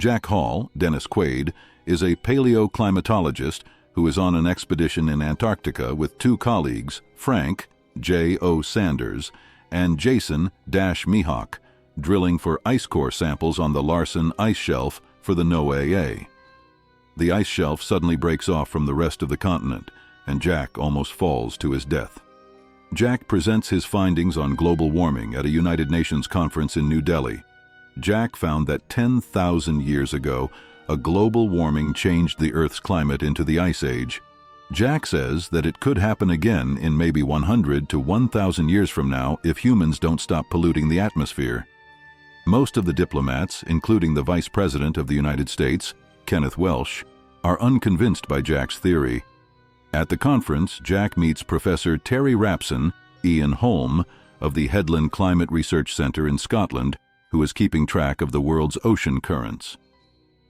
Jack Hall, Dennis Quaid, is a paleoclimatologist who is on an expedition in Antarctica with two colleagues, Frank, J.O. Sanders, and Jason Mihawk, drilling for ice core samples on the Larsen ice shelf for the NOAA. The ice shelf suddenly breaks off from the rest of the continent, and Jack almost falls to his death. Jack presents his findings on global warming at a United Nations conference in New Delhi. Jack found that 10,000 years ago, a global warming changed the Earth's climate into the Ice Age. Jack says that it could happen again in maybe 100 to 1,000 years from now if humans don't stop polluting the atmosphere. Most of the diplomats, including the Vice President of the United States, Kenneth Welsh, are unconvinced by Jack's theory. At the conference, Jack meets Professor Terry Rapson, Ian Holm, of the Headland Climate Research Centre in Scotland, who is keeping track of the world's ocean currents.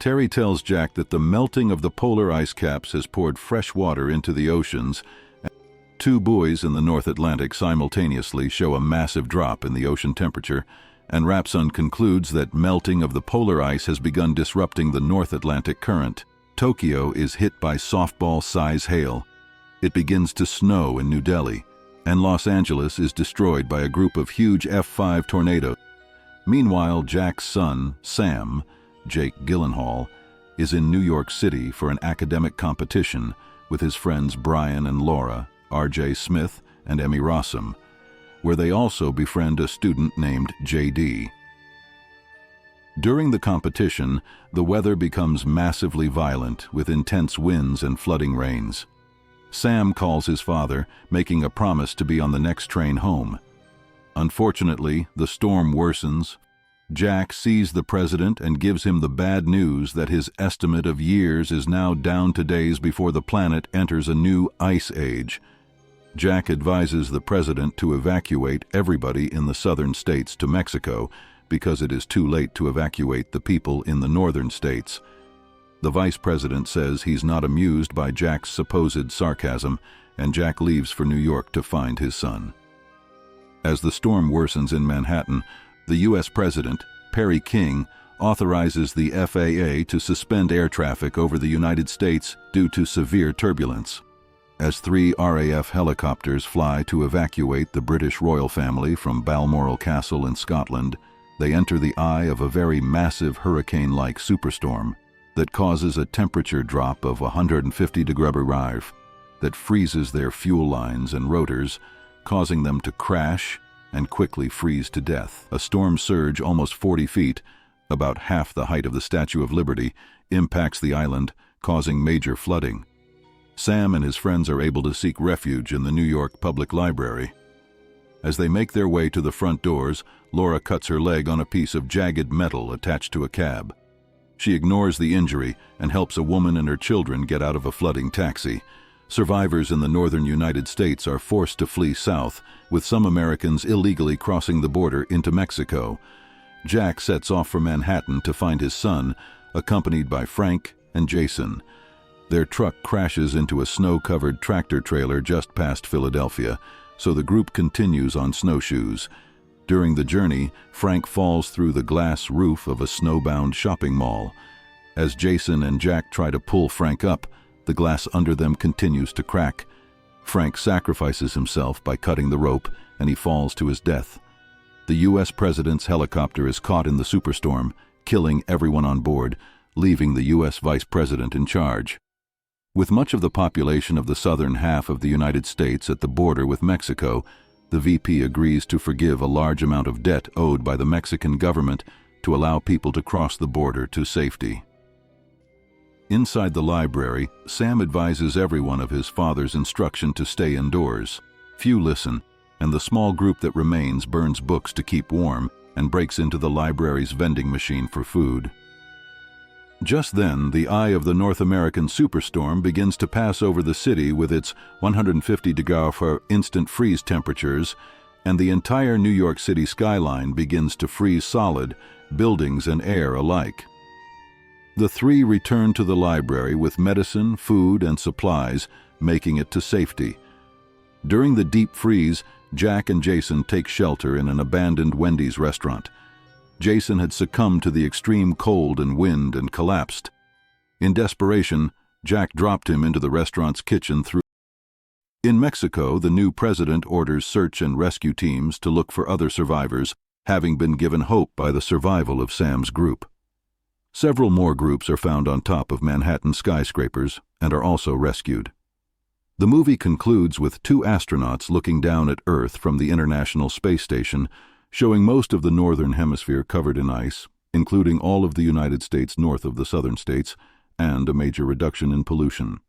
Terry tells Jack that the melting of the polar ice caps has poured fresh water into the oceans. Two buoys in the North Atlantic simultaneously show a massive drop in the ocean temperature, and Rapson concludes that melting of the polar ice has begun disrupting the North Atlantic current. Tokyo is hit by softball-size hail. It begins to snow in New Delhi, and Los Angeles is destroyed by a group of huge F5 tornadoes. Meanwhile, Jack's son, Sam, Jake Gyllenhaal, is in New York City for an academic competition with his friends Brian and Laura, R.J. Smith, and Emmy Rossum, where they also befriend a student named J.D. During the competition, the weather becomes massively violent with intense winds and flooding rains. Sam calls his father, making a promise to be on the next train home. Unfortunately, the storm worsens. Jack sees the president and gives him the bad news that his estimate of years is now down to days before the planet enters a new ice age. Jack advises the president to evacuate everybody in the southern states to Mexico because it is too late to evacuate the people in the northern states. The vice president says he's not amused by Jack's supposed sarcasm, and Jack leaves for New York to find his son. As the storm worsens in Manhattan, the U.S. President, Perry King, authorizes the FAA to suspend air traffic over the United States due to severe turbulence. As 3 RAF helicopters fly to evacuate the British royal family from Balmoral Castle in Scotland, they enter the eye of a very massive hurricane-like superstorm that causes a temperature drop of 150 degrees that freezes their fuel lines and rotors, causing them to crash and quickly freeze to death. A storm surge almost 40 feet, about half the height of the Statue of Liberty, impacts the island, causing major flooding. Sam and his friends are able to seek refuge in the New York Public Library. As they make their way to the front doors, Laura cuts her leg on a piece of jagged metal attached to a cab. She ignores the injury and helps a woman and her children get out of a flooding taxi. Survivors in the northern United States are forced to flee south, with some Americans illegally crossing the border into Mexico. Jack sets off for Manhattan to find his son, accompanied by Frank and Jason. Their truck crashes into a snow-covered tractor trailer just past Philadelphia, so the group continues on snowshoes. During the journey, Frank falls through the glass roof of a snowbound shopping mall. As Jason and Jack try to pull Frank up, the glass under them continues to crack. Frank sacrifices himself by cutting the rope, and he falls to his death. The U.S. President's helicopter is caught in the superstorm, killing everyone on board, leaving the U.S. Vice President in charge. With much of the population of the southern half of the United States at the border with Mexico, the VP agrees to forgive a large amount of debt owed by the Mexican government to allow people to cross the border to safety. Inside the library, Sam advises everyone of his father's instruction to stay indoors. Few listen, and the small group that remains burns books to keep warm and breaks into the library's vending machine for food. Just then, the eye of the North American superstorm begins to pass over the city with its 150 degrees for instant freeze temperatures, and the entire New York City skyline begins to freeze solid, buildings and air alike. The three return to the library with medicine, food, and supplies, making it to safety. During the deep freeze, Jack and Jason take shelter in an abandoned Wendy's restaurant. Jason had succumbed to the extreme cold and wind and collapsed. In desperation, Jack dropped him into the restaurant's kitchen through. In Mexico, the new president orders search and rescue teams to look for other survivors, having been given hope by the survival of Sam's group. Several more groups are found on top of Manhattan skyscrapers and are also rescued. The movie concludes with two astronauts looking down at Earth from the International Space Station, showing most of the northern hemisphere covered in ice, including all of the United States north of the southern states, and a major reduction in pollution.